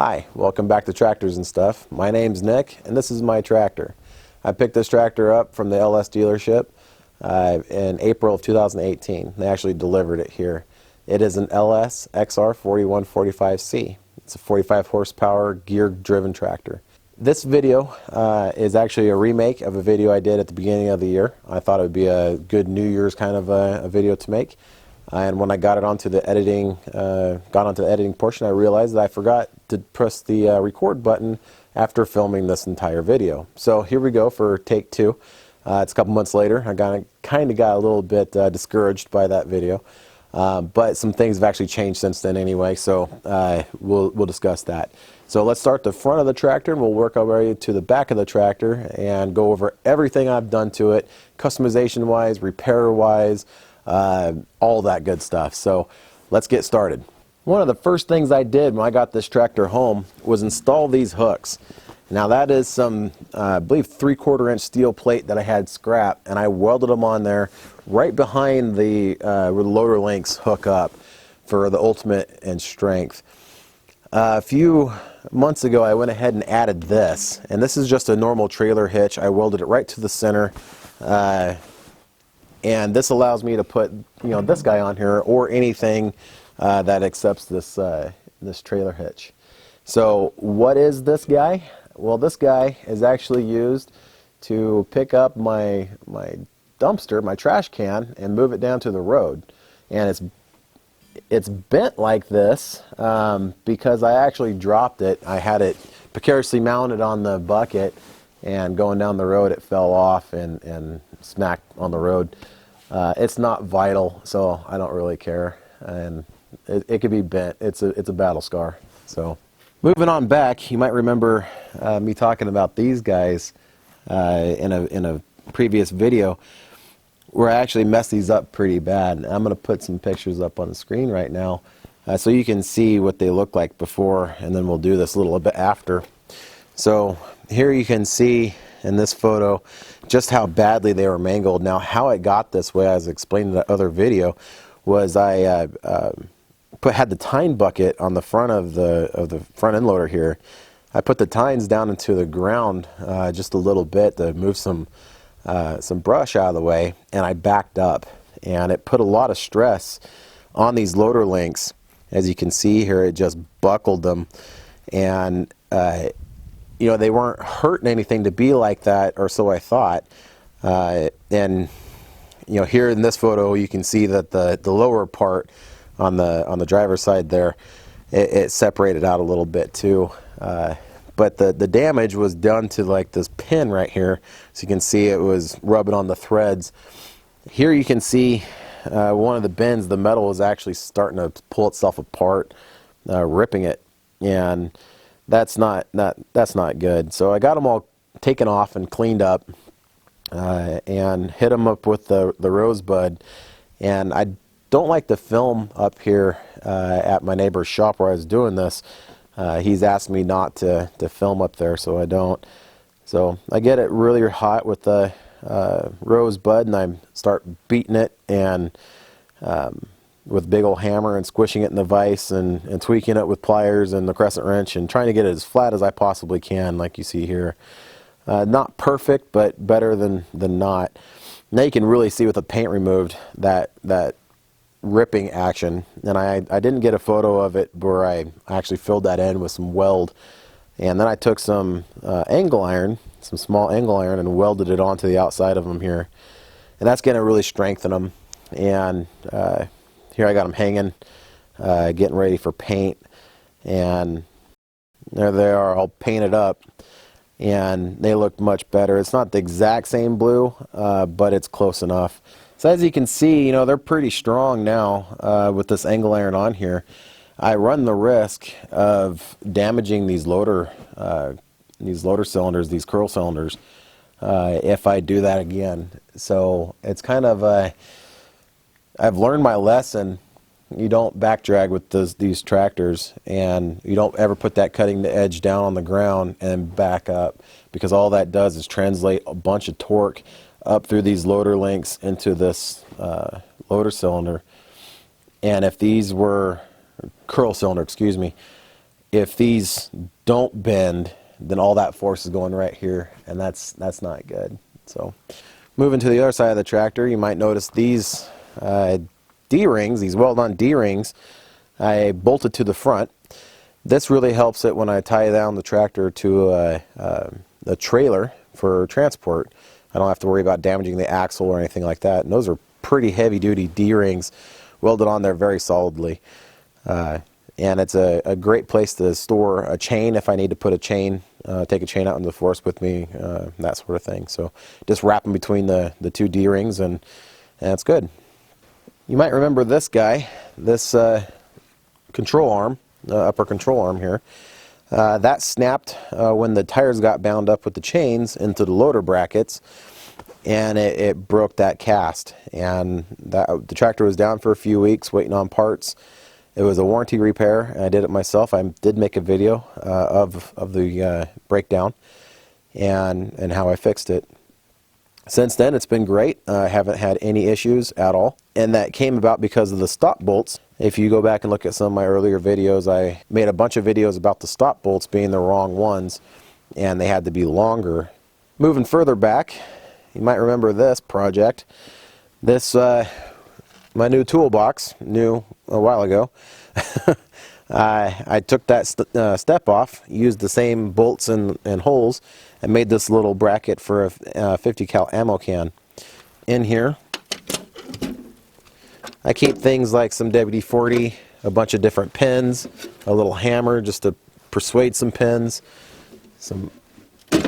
Hi, welcome back to Tractors and Stuff. My name's Nick, and this is my tractor. I picked this tractor up from the LS dealership in April of 2018. They actually delivered it here. It is an LS XR4145C. It's a 45 horsepower gear-driven tractor. This video is actually a remake of a video I did at the beginning of the year. I thought it would be a good New Year's kind of a video to make. And when I got it onto the editing, portion, I realized that I forgot to press the record button after filming this entire video. So here we go for take two. It's a couple months later. I kind of got a little bit discouraged by that video, but some things have actually changed since then anyway. So we'll discuss that. So let's start the front of the tractor, and we'll work our way to the back of the tractor and go over everything I've done to it, customization-wise, repair-wise. All that good stuff. So let's get started. One of the first things I did when I got this tractor home was install these hooks. Now that is some, I believe 3/4 inch steel plate that I had scrapped, and I welded them on there right behind the where the loader links hook up for the ultimate in strength. A few months ago I went ahead and added this, and this is just a normal trailer hitch. I welded it right to the center. And this allows me to put, this guy on here or anything that accepts this this trailer hitch. So what is this guy? Well, this guy is actually used to pick up my dumpster, my trash can, and move it down to the road. And it's bent like this because I actually dropped it. I had it precariously mounted on the bucket, and going down the road it fell off and smacked on the road. It's not vital, so I don't really care, and it could be bent. It's a battle scar. So moving on back, you might remember me talking about these guys in a previous video where I actually messed these up pretty bad. I'm going to put some pictures up on the screen right now so you can see what they look like before, and then we'll do this a little bit after. So here you can see in this photo just how badly they were mangled. Now how it got this way, as explained in the other video, was I had the tine bucket on the front of the front end loader here. I put the tines down into the ground just a little bit to move some brush out of the way, and I backed up, and it put a lot of stress on these loader links. As you can see here, it just buckled them, and they weren't hurting anything to be like that, or so I thought. And here in this photo, you can see that the lower part on the driver's side there, it separated out a little bit too. But the damage was done to like this pin right here. So you can see it was rubbing on the threads. Here you can see one of the bends, the metal is actually starting to pull itself apart, ripping it, and that's not good. So I got them all taken off and cleaned up, and hit them up with the rosebud. And I don't like to film up here at my neighbor's shop where I was doing this. He's asked me not to film up there, so I don't. So I get it really hot with the rosebud, and I start beating it and with a big old hammer and squishing it in the vise and tweaking it with pliers and the crescent wrench and trying to get it as flat as I possibly can, like you see here. Not perfect, but better than not. Now you can really see with the paint removed that ripping action, and I didn't get a photo of it where I actually filled that in with some weld, and then I took some angle iron, some small angle iron, and welded it onto the outside of them here, and that's going to really strengthen them. And here I got them hanging, getting ready for paint, and there they are all painted up, and they look much better. It's not the exact same blue, but it's close enough. So as you can see, they're pretty strong now with this angle iron on here. I run the risk of damaging these loader cylinders, these curl cylinders, if I do that again. So it's kind of I've learned my lesson. You don't back drag with these tractors, and you don't ever put that cutting edge down on the ground and back up, because all that does is translate a bunch of torque up through these loader links into this loader cylinder. And if these were curl cylinder, excuse me, if these don't bend, then all that force is going right here, and that's not good. So moving to the other side of the tractor, you might notice these D-rings, these weld-on D-rings, I bolted to the front. This really helps it when I tie down the tractor to a trailer for transport. I don't have to worry about damaging the axle or anything like that. And those are pretty heavy-duty D-rings welded on there very solidly. And it's a great place to store a chain if I need to put a chain, take a chain out into the forest with me, that sort of thing. So just wrap them between the two D-rings and it's good. You might remember this guy, this control arm, upper control arm here. That snapped when the tires got bound up with the chains into the loader brackets, and it broke that cast. And the tractor was down for a few weeks waiting on parts. It was a warranty repair. I did it myself. I did make a video of the breakdown and how I fixed it. Since then, it's been great. I haven't had any issues at all. And that came about because of the stop bolts. If you go back and look at some of my earlier videos, I made a bunch of videos about the stop bolts being the wrong ones, and they had to be longer. Moving further back, you might remember this project. This, my new toolbox, new a while ago. I took that step off, used the same bolts and holes, and made this little bracket for a 50 cal ammo can. In here, I keep things like some WD-40, a bunch of different pins, a little hammer just to persuade some pins, some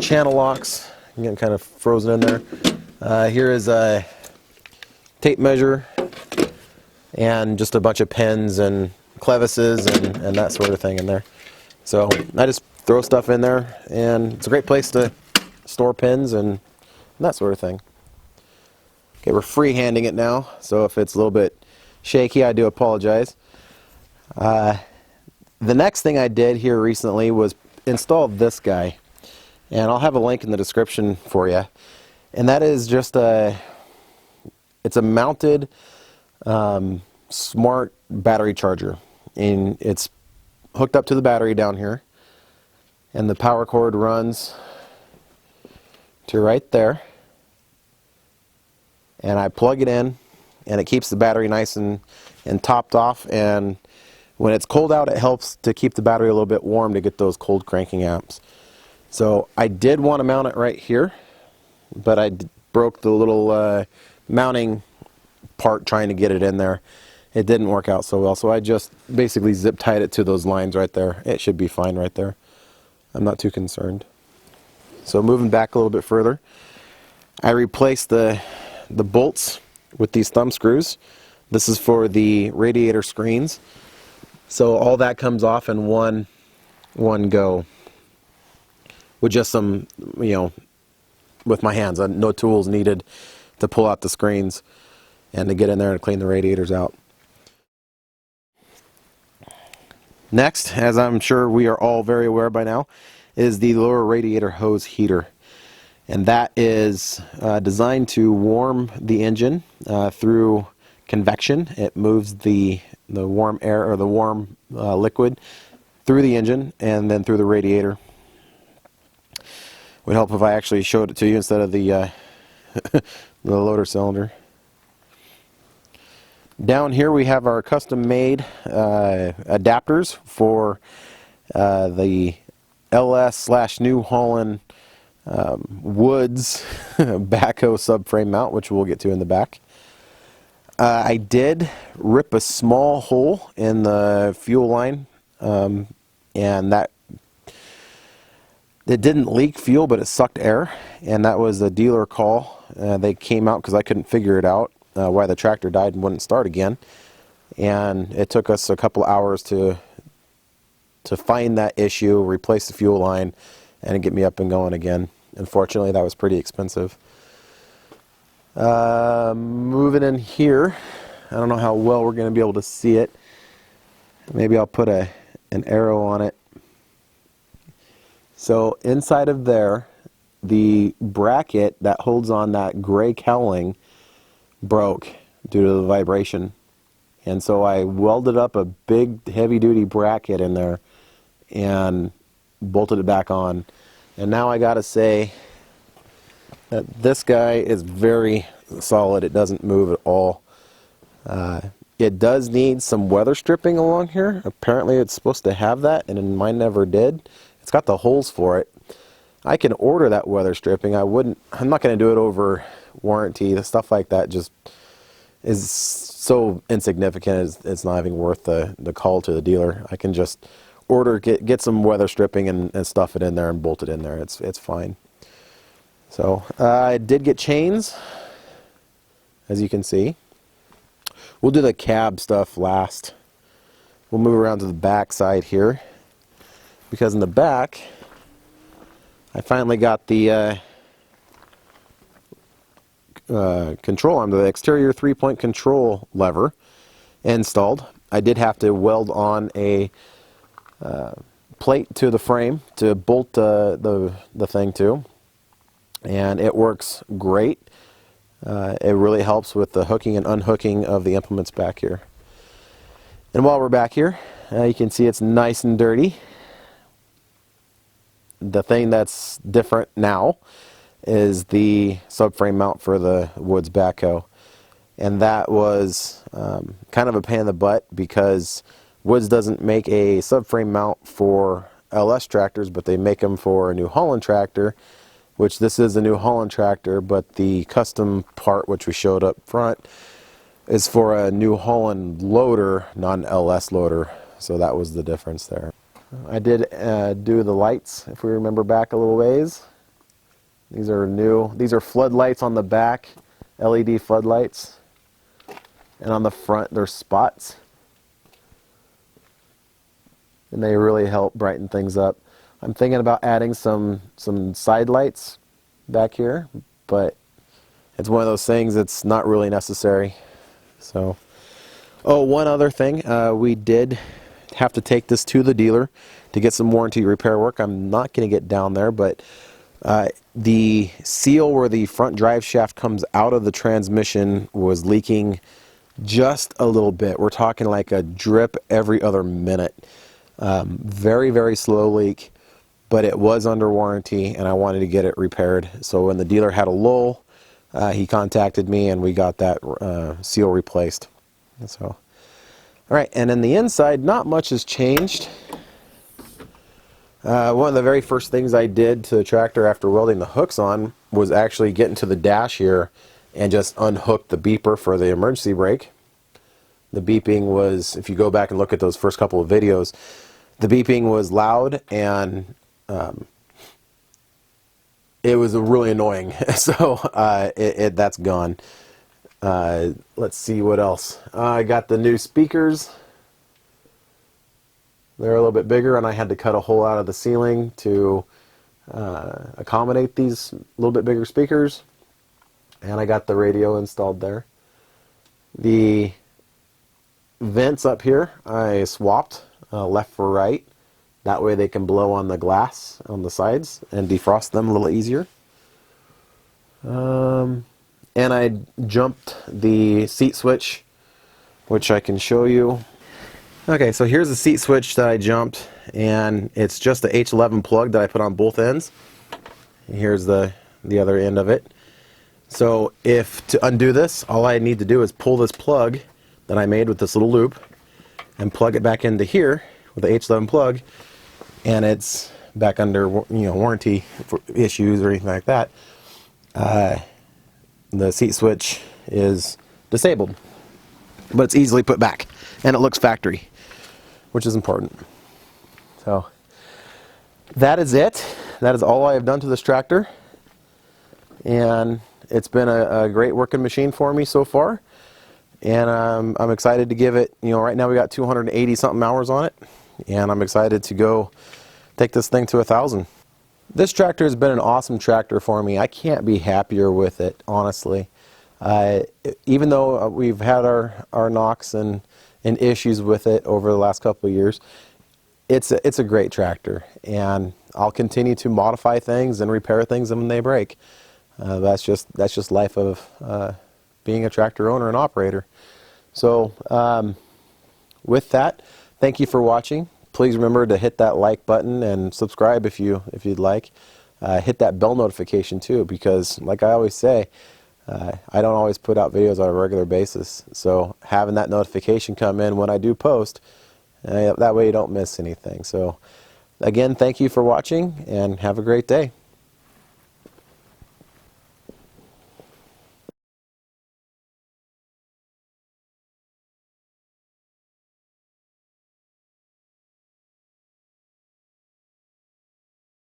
channel locks, getting kind of frozen in there. Here is a tape measure and just a bunch of pins and clevises and that sort of thing in there. So I just throw stuff in there, and it's a great place to store pins and that sort of thing. Okay, we're freehanding it now, so if it's a little bit shaky, I do apologize. The next thing I did here recently was install this guy, and I'll have a link in the description for you. And that is just it's a mounted smart battery charger, and it's hooked up to the battery down here, and the power cord runs to right there, and I plug it in, and it keeps the battery nice and topped off, and when it's cold out, it helps to keep the battery a little bit warm to get those cold cranking amps. So I did want to mount it right here, but I broke the little mounting part trying to get it in there. It didn't work out so well, so I just basically zip tied it to those lines right there. It should be fine right there. I'm not too concerned. So moving back a little bit further, I replaced the bolts with these thumb screws. This is for the radiator screens. So all that comes off in one go with just some, with my hands. No tools needed to pull out the screens and to get in there and clean the radiators out. Next, as I'm sure we are all very aware by now, is the lower radiator hose heater. And that is designed to warm the engine through convection. It moves the warm air or the warm liquid through the engine and then through the radiator. Would help if I actually showed it to you instead of the the loader cylinder. Down here we have our custom-made adapters for the LS/New Holland Woods backhoe subframe mount, which we'll get to in the back. I did rip a small hole in the fuel line, and that it didn't leak fuel, but it sucked air, and that was a dealer call. They came out because I couldn't figure it out why the tractor died and wouldn't start again, and it took us a couple hours to find that issue, replace the fuel line, and get me up and going again. Unfortunately, that was pretty expensive. Moving in here, I don't know how well we're going to be able to see it. Maybe I'll put an arrow on it. So inside of there, the bracket that holds on that gray cowling broke due to the vibration. And so I welded up a big heavy-duty bracket in there, and bolted it back on. And now I gotta say that this guy is very solid. It doesn't move at all. It does need some weather stripping along here. Apparently it's supposed to have that, and mine never did. It's got the holes for it. I can order that weather stripping. I'm not going to do it over warranty. The stuff like that just is so insignificant. It's not even worth the call to the dealer. I can just get some weather stripping and stuff it in there and bolt it in there. It's fine. So I did get chains, as you can see. We'll do the cab stuff last. We'll move around to the back side here, because in the back I finally got the control arm, the exterior 3-point control lever installed. I did have to weld on a plate to the frame to bolt the thing to, and it works great. It really helps with the hooking and unhooking of the implements back here. And while we're back here, you can see it's nice and dirty. The thing that's different now is the subframe mount for the Woods backhoe. And that was kind of a pain in the butt, because Woods doesn't make a subframe mount for LS tractors, but they make them for a New Holland tractor, which this is a New Holland tractor, but the custom part, which we showed up front, is for a New Holland loader, not an LS loader. So that was the difference there. I did do the lights, if we remember back a little ways. These are new. These are floodlights on the back, LED floodlights. And on the front, there's spots. And they really help brighten things up. I'm thinking about adding some side lights back here, but it's one of those things that's not really necessary. So, oh, one other thing, we did have to take this to the dealer to get some warranty repair work. I'm not going to get down there, but the seal where the front drive shaft comes out of the transmission was leaking just a little bit. We're talking like a drip every other minute. Very, very slow leak, but it was under warranty, and I wanted to get it repaired. So when the dealer had a lull, he contacted me, and we got that seal replaced. So, all right, and in the inside, not much has changed. One of the very first things I did to the tractor after welding the hooks on was actually get into the dash here and just unhook the beeper for the emergency brake. The beeping was, if you go back and look at those first couple of videos, the beeping was loud, and it was really annoying. So that's gone. Let's see what else. I got the new speakers. They're a little bit bigger, and I had to cut a hole out of the ceiling to accommodate these little bit bigger speakers. And I got the radio installed there. The vents up here I swapped left for right. That way they can blow on the glass on the sides and defrost them a little easier. And I jumped the seat switch, which I can show you. Okay, so here's the seat switch that I jumped, and it's just the H11 plug that I put on both ends. And here's the other end of it. So if to undo this, all I need to do is pull this plug that I made with this little loop and plug it back into here with the H11 plug, and it's back under warranty for issues or anything like that. The seat switch is disabled, but it's easily put back, and it looks factory, which is important. So that is it. That is all I have done to this tractor, and it's been a great working machine for me so far, and I'm excited to give it, right now we got 280 something hours on it, and I'm excited to go take this thing to 1,000. This tractor has been an awesome tractor for me. I can't be happier with it, honestly. Even though we've had our knocks and issues with it over the last couple of years, it's a great tractor, and I'll continue to modify things and repair things when they break. That's just life of being a tractor owner and operator. So with that, thank you for watching. please remember to hit that like button and subscribe if you'd like. Hit that bell notification too, because like I always say, I don't always put out videos on a regular basis. So having that notification come in when I do post, that way you don't miss anything. So again, thank you for watching and have a great day.